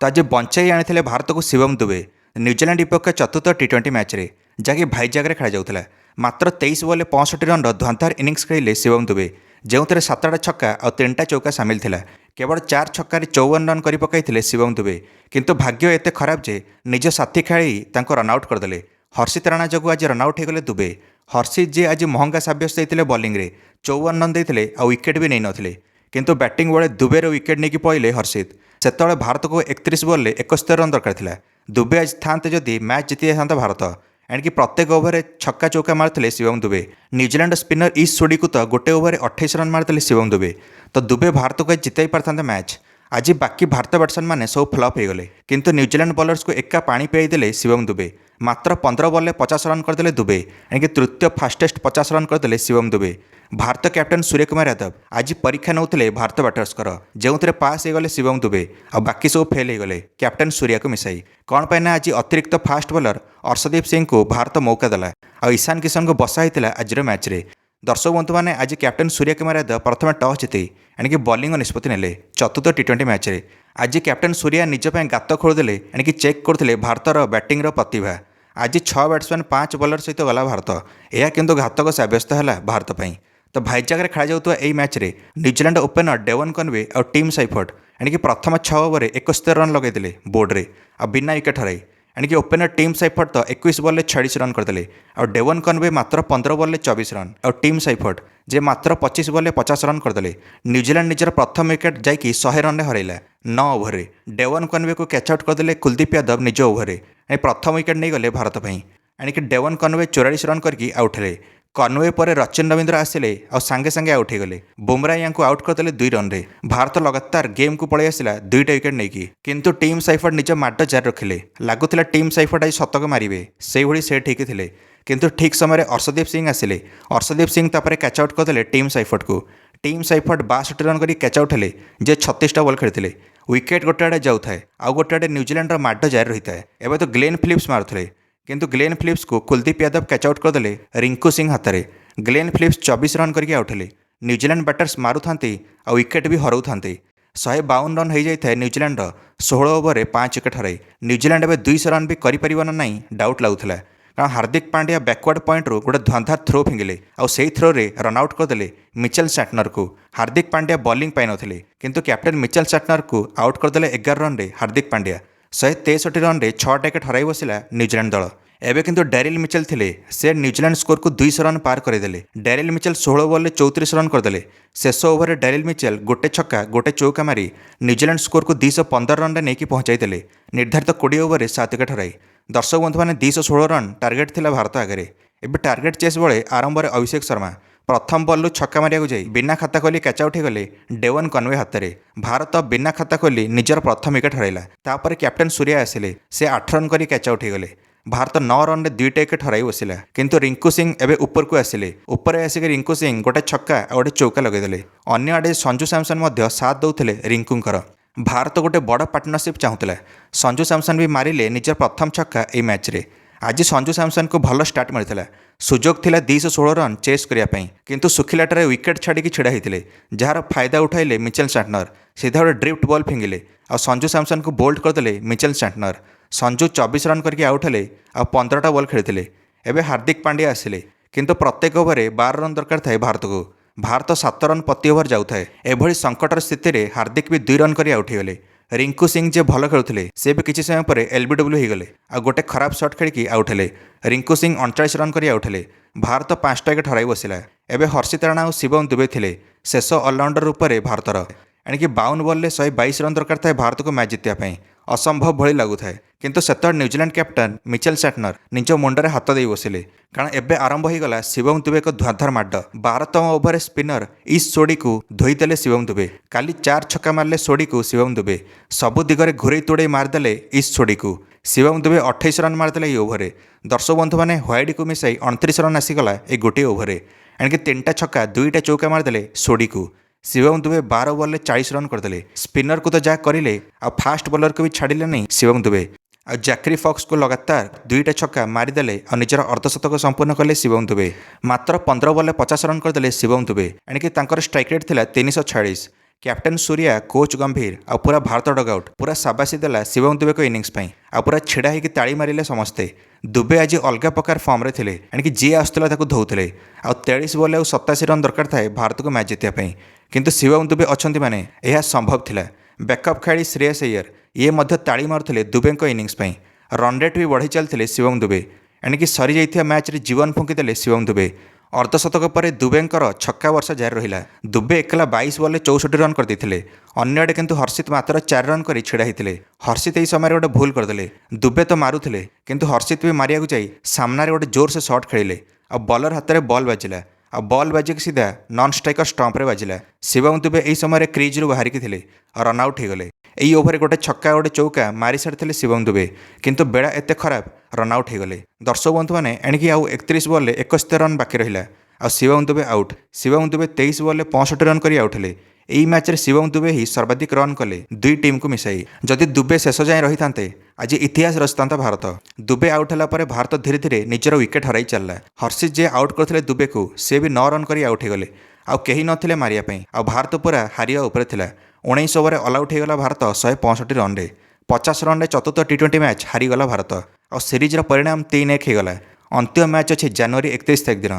तो आज बंचाई आनी भारत को शिवम दुबे न्यूजीलैंड विपक्ष चतुर्थ टी20 मैच रे जहाँकि भाईजाग खेला जाऊला। मात्र 23 बॉल 65 रन धुआंधार इनिंग्स खेले शिवम दुबे, जो 7टा छक्का और 3टा चौका सामिल थिला। केवल 4 छक्कार 54 रन कर पकाई शिवम दुबे, किंतु भाग्य एते खराब जे निज साथी खेली रनआउट करदे। हर्षित राणा जो आज रनआउट होगले दुबे। हर्षित जी आज महंगा सब्यस्त होते बॉलिंग रे 54 रन देते और विकेट भी नहीं नथिले, किंतु बैटिंग बेले दुबेर विकेट नहीं पड़े हर्षित। सेतବେଳେ भारत को 31 बॉल 71 रन दरकार था। दुबे आज थाते जदि मैच जीति था भारत, एणिकी प्रत्येक ओवर छक्का चौका मारते शिवम दुबे। न्यूजीलैंड स्पिनर ईश सोडी को तो गोटे ओवर 28 रन मारते शिवम दुबे। तो दुबे भारत को जिताई पारता मैच। आज बाकी भारत बैट्समैन मैंने सब फ्लॉप हो गले, किंतु न्यूजीलैंड बॉलर्स को एका पानी पियाई शिवम दुबे। मात्र 15 बॉल 50 रन करदे दुबे, एणिकी तृतीय फास्टेस्ट 50 रन करदे शिवम दुबे। भारत कैप्टन सूर्य कुमार यादव आज परीक्षा नौते भारत बैटर्सकर, जो पास होगले शिवम दुबे और बाकी सब फेल होगले कैप्टन सूर्या को मिसाई। कौन पाइना आज अतिरिक्त फास्ट बॉलर अर्शदीप सिंह को भारत मौका देला और ईशान किशन को बसा होता आज मैच रे। दर्शक बंधु मैंने आज कैप्टन सूर्य कुमार यादव प्रथम टॉस जीते एणिकी बॉलिंग निष्पत्ति नेले चतुर्थ टी20 मैच रे। आज कैप्टन सूर्या निज गात खोलदेले, एणिकी चेक करते भारतर बैटिंग प्रतिभा। आज 6 बैट्समैन 5 बॉलर सहित गला भारत, यह किंतु घातक सब्यस्त है भारत पर। तो भाईजाग खेला जाऊा यही मैच रे न्यूजीलैंड ओपनर डेवन कनवे और टीम साइफर्ट एणिकी प्रथम 6 ओवर 71 रन लगेदे बोर्ड रे और बिना विकेट हराई। एणिकी ओपनर टीम साइफर्ट तो 21 बॉल 46 रन करदे और डेवन कनवे मात्र 15 बॉल 24 रन और टीम साइफर्ट जे मात्र 25 बॉल 50 रन करदे। न्यूजीलैंड निजर प्रथम विकेट जाकि 100 रन हरैला 9 ओवर रे। डेवन कनवे को कैच आउट करदे कुलदीप यादव निज ओवर रे, प्रथम विकेट नहीं गले भारत पर। एणिकी डेवन कनवे 44 रन करके आउट हेले। कनवे पर रचिन रविंद्र आसिले और सांगे सांगे आउट हो गले। बुमरा या आउट करदे 2 रन रे। भारत लगातार गेम को पलि आसला 2टा विकेट नहीं, किंतु टीम साइफर्ट निज माड जारी रखिले। लगुला टीम साइफर्ट आज शतक मारे से भाई से ठीक थे, किंतु ठीक समय अर्शदीप सिंह आसिले। अर्शदीप सिंह तापर कैच आउट करदे टीम साइफर्ट को। टीम साइफर्ट 62 रन कर कैच आउट हेले, जे 36टा बॉल खेलते। विकेट गोटे आड़े जाऊए आउ गोटे आड़े न्यूजीलैंड माड जारी रही है। एवं तो ग्लेन फिलिप्स मारुले, किंतु ग्लेन फिलिप्स को कुलदीप यादव कैच आउट करदे रिंकू सिंह हाथ में। ग्लेन फिलिप्स 24 रन करके आउट हेले। न्यूजीलैंड बैटर्स मारुथांती और विकेट भी हराउथांती। 152 रन हो जाए न्यूजीलैंड 16 ओवर 5 विकेट हराई। न्यूजीलैंड एवं 200 रन भी कर ना डाउट लगुला, कारण हार्दिक पांड्या बैकवर्ड पॉइंट रू गोटे धुआंधार थ्रो फिंगिले और से थ्रो रे रनआउट करदे मिचेल सैटनर को। हार्दिक पांड्या बॉलिंग पाई नथिले, किंतु कैप्टन मिचेल सैटनर को आउट करदे 11 रन रे। हार्दिक पांड्या 163 रन रे 6टा विकेट हराई बसला न्यूजीलैंड दल। एवं किंतु डैरिल मिचेल थिले, से न्यूजीलैंड स्कोर को 200 रन पार करदेले। डैरिल मिचेल 16 बॉल 34 रन करदे। शेष ओवर डैरिल मिचेल गोटे छक्का गोटे चौका मारी न्यूजीलैंड स्कोर को 215 रन नहीं पहुंचाई देले। निर्धारित 20 ओवर 7 विकेट हराई। दर्शक बंधु मैंने 216 रन टार्गेट थिला भारत आगे। एवं टार्गेट चेस बेले आरंभ में अभिषेक शर्मा प्रथम बॉल छक्का मारिया जाई बिना खाता खोली कैच आउट होगले डेवन कनवे हाथ में। भारत बिना खाता खोली निजर प्रथम विकेट हरैला। तापर कैप्टन सूर्या आसिले, से 8 रन कर कैच आउट होगले। भारत 9 रन 2टा विकेट हराई बसला, किंतु रिंकू सिंह एवं ऊपर को आसिले। ऊपर आसिक रिंकू सिंह गोटे छक्का और गोटे चौका लगेदे। अन्य आड़े संजू सैमसन साथ दौले रिंकूंकर। भारत गोटे बड़ पार्टनरशिप चाहूला। संजू सैमसन भी मारिले निजर प्रथम छक्का ए मैच रे। आज संजू सैमसन को भल स्टार्ट मिलता। सुजोग थिला 216 रन चेस करने, किंतु सुखिलाटारे विकेट छाड़ी छिड़ा होते, जार फायदा उठाइले मिचेल सैटनर। सीधा गोटे ड्रिफ्ट बॉल फिंगिले और संजू सैमसन को बोल्ड करदे मिचेल सैटनर। संजू 24 रन करके आउट हेले और 15टा बॉल खेलते। एवं हार्दिक पांड्या आसिले, किंतु प्रत्येक ओवर 12 रन दरकार था भारत को। भारत 7 रन प्रति ओवर जाऊए। एभली संकटर स्थित में हार्दिक भी 2 रन कर आउट होगले। रिंकू सिंह जे भल खेलुले से भी किसी समय पर एलबीडब्ल्यू होगले और गोटे खराब शॉट खेलिकी आउट हेले। रिंकू सिंह 39 रन कर आउट हेले। भारत 5टा विकेट हराई बसला। एवं हर्षित राणा और शिवम दुबे थे शेष अलराउंडर रूप में भारतर। एणिकी 52 बॉल 122 रन दरकार था भारत को मैच जितने। असंभव भली लगुए, किंतु सेत न्यूजीलैंड कैप्टन मिचेल सैटनर निज मुंडरे हाथ दे बसिले, कारण एबे आरंभ होगला शिवम दुबे को धुआंधार माड। 12तम ओवर स्पिनर ईश सोडी को धोईदेले शिवम दुबे। काली 4 छक्का मारले सोडी को शिवम दुबे। सबु दिगरे घुरे तोड़े मारदेले ईश सोडी को। शिवम दुबे 28 रन मारदेले ये ओवर। दर्शक बंधु मैंने व्हाइट को मिसाई 29 रन आसीगला ये गोटे ओवर। एणिकी 3टा छक्का 2टा चौका मारदेले सोडी को। शिवम दुबे 12 बॉल 40 रन करदे। स्पिनर को तो जहाँ करें आ फास्ट बॉलर को भी छाड़िले नहीं शिवम दुबे। और जैक्री फॉक्स को लगातार 2टा छक्का मारिदेले और निजर अर्धशतक संपूर्ण कले शिवम दुबे। मात्र 15 बॉल 50 रन करदे शिवम दुबे। एणिकी स्ट्राइक रेट थिला 346, କ୍ୟାପ୍ଟେନ୍ ସୂର୍ୟା କୋଚ୍ ଗମ୍ଭୀର ଆଉ ପୁରା ଭାରତ ଡଗ୍ଆଉଟ୍ ପୁରା ସାବାସୀ ଦେଲା ଶିବମ ଦୁବେଙ୍କ ଇନିଂସ ପାଇଁ ଆଉ ପୁରା ଛିଡ଼ା ହେଇକି ତାଳି ମାରିଲେ ସମସ୍ତେ। ଦୁବେ ଆଜି ଅଲଗା ପ୍ରକାର ଫର୍ମରେ ଥିଲେ, ଏଣିକି ଯିଏ ଆସୁଥିଲା ତାକୁ ଧଉଥିଲେ। ଆଉ 23 ବଲ୍ ଆଉ 87 ରନ୍ ଦରକାର ଥାଏ ଭାରତକୁ ମ୍ୟାଚ୍ ଜିତିବା ପାଇଁ, କିନ୍ତୁ ଶିବମ ଦୁବେ ଅଛନ୍ତି ମାନେ ଏହା ସମ୍ଭବ ଥିଲା। ବ୍ୟାକଅପ୍ ଖେଳାଳି ଶ୍ରେୟସ ଅୟ୍ୟର ଇଏ ମଧ୍ୟ ତାଳି ମାରୁଥିଲେ ଦୁବେଙ୍କ ଇନିଂସ ପାଇଁ। ରନ୍ ରେଟ୍ ବି ବଢ଼େଇ ଚାଲିଥିଲେ ଶିବମ ଦୁବେ, ଏଣିକି ସରିଯାଇଥିବା ମ୍ୟାଚ୍ରେ ଜୀବନ ଫୁଙ୍କିଦେଲେ ଶିବମ ଦୁବେ। ଅର୍ଦ୍ଧଶତକ ପରେ ଦୁବେଙ୍କର ଛକା ବର୍ଷା ଜାରି ରହିଲା। ଦୁବେ ଏକଲା 22 ବଲ୍ରେ 64 ରନ୍ କରିଦେଇଥିଲେ। ଅନ୍ୟଆଡ଼େ କିନ୍ତୁ ହର୍ଷିତ ମାତ୍ର 4 ରନ୍ କରି ଛିଡ଼ା ହୋଇଥିଲେ। ହର୍ଷିତ ଏହି ସମୟରେ ଗୋଟେ ଭୁଲ କରିଦେଲେ। ଦୁବେ ତ ମାରୁଥିଲେ, କିନ୍ତୁ ହର୍ଷିତ ବି ମାରିବାକୁ ଯାଇ ସାମ୍ନାରେ ଗୋଟେ ଜୋରସେ ସଟ୍ ଖେଳିଲେ ଆଉ ବଲର ହାତରେ ବଲ୍ ବାଜିଲା ଆଉ ବଲ୍ ବାଜିକି ସିଧା ନନ୍ ଷ୍ଟ୍ରାଇକର ଷ୍ଟମ୍ପରେ ବାଜିଲା। ଶିବମ ଦୁବେ ଏହି ସମୟରେ କ୍ରିଜ୍ରୁ ବାହାରିକି ଥିଲେ ଆଉ ରନ୍ ଆଉଟ୍ ହୋଇଗଲେ। ଏହି ଓଭରରେ ଗୋଟେ ଛକା ଗୋଟେ ଚୌକା ମାରି ସାରିଥିଲେ ଶିବମ ଦୁବେ, କିନ୍ତୁ ବେଳା ଏତେ ଖରାପ ରନ୍ ଆଉଟ୍ ହୋଇଗଲେ। ଦର୍ଶକ ବନ୍ଧୁମାନେ ଏଣିକି ଆଉ 31 ବଲ୍ରେ 71 ରନ୍ ବାକି ରହିଲା ଆଉ ଶିବମ ଦୁବେ ଆଉଟ୍। ଶିବମ ଦୁବେ 23 ବଲ୍ରେ 65 ରନ୍ କରି ଆଉଟ୍ ହେଲେ। ଏହି ମ୍ୟାଚ୍ରେ ଶିବମ ଦୁବେ ହିଁ ସର୍ବାଧିକ ରନ୍ କଲେ ଦୁଇ ଟିମ୍କୁ ମିଶାଇ। ଯଦି ଦୁବେ ଶେଷ ଯାଏଁ ରହିଥାନ୍ତେ ଆଜି ଇତିହାସ ରଚିଥାନ୍ତା ଭାରତ। ଦୁବେ ଆଉଟ୍ ହେଲା ପରେ ଭାରତ ଧୀରେ ଧୀରେ ନିଜର ୱିକେଟ୍ ହରାଇ ଚାଲିଲା। ହର୍ଷିତ ଯିଏ ଆଉଟ୍ କରିଥିଲେ ଦୁବେକୁ ସେ ବି 9 ରନ୍ କରି ଆଉଟ୍ ହୋଇଗଲେ। ଆଉ କେହି ନଥିଲେ ମାରିବା ପାଇଁ ଆଉ ଭାରତ ପୁରା ହାରିବା ଉପରେ ଥିଲା। 19 ଓଭରରେ ଅଲ୍ ଆଉଟ୍ ହୋଇଗଲା ଭାରତ 165 ରନ୍ରେ। 50 ରନ୍ରେ ଚତୁର୍ଥ ଟି20 ମ୍ୟାଚ୍ ହାରିଗଲା ଭାରତ ଆଉ ସିରିଜ୍ର ପରିଣାମ 3-1 ହୋଇଗଲା। ଅନ୍ତିମ ମ୍ୟାଚ୍ ଅଛି ଜାନୁଆରୀ 31 ତାରିଖ ଦିନ।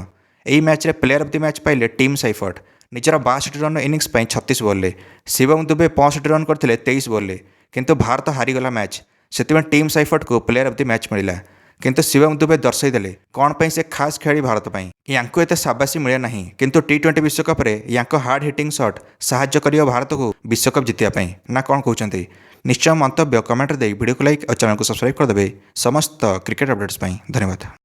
ଏହି ମ୍ୟାଚ୍ରେ ପ୍ଲେୟାର ଅଫ୍ ଦି ମ୍ୟାଚ୍ ପାଇଲେ ଟିମ୍ ସାଇଫର୍ଟ ନିଜର 62 ରନ୍ର ଇନିଂସ ପାଇଁ 36 ବଲ୍ରେ। ଶିବମ ଦୁବେ 65 ରନ୍ କରିଥିଲେ 23 ବଲ୍ରେ, କିନ୍ତୁ ଭାରତ ହାରିଗଲା ମ୍ୟାଚ୍। ସେଥିପାଇଁ ଟିମ୍ ସାଇଫର୍ଟକୁ ପ୍ଲେୟାର ଅଫ୍ ଦି ମ୍ୟାଚ୍ ମିଳିଲା। କିନ୍ତୁ ଶିବମ ଦୁବେ ଦର୍ଶାଇ ଦେଲେ କ'ଣ ପାଇଁ ସେ ଖାସ୍ ଖେଳାଳି ଭାରତ ପାଇଁ। ୟାଙ୍କୁ ଏତେ ସାବାସୀ ମିଳେ ନାହିଁ, କିନ୍ତୁ ଟି20 ବିଶ୍ୱକପରେ ୟାଙ୍କ ହାର୍ଡ ହିଟିଂ ସଟ୍ ସାହାଯ୍ୟ କରିବ ଭାରତକୁ ବିଶ୍ୱକପ ଜିତିବା ପାଇଁ। ନା କ'ଣ କହୁଛନ୍ତି? ନିଶ୍ଚୟ ମନ୍ତବ୍ୟ କମେଣ୍ଟରେ ଦେଇ ଭିଡ଼ିଓକୁ ଲାଇକ୍ ଆଉ ଚ୍ୟାନେଲକୁ ସବସ୍କ୍ରାଇବ୍ କରିଦେବେ ସମସ୍ତ କ୍ରିକେଟ୍ ଅପଡେଟ୍ସ ପାଇଁ। ଧନ୍ୟବାଦ।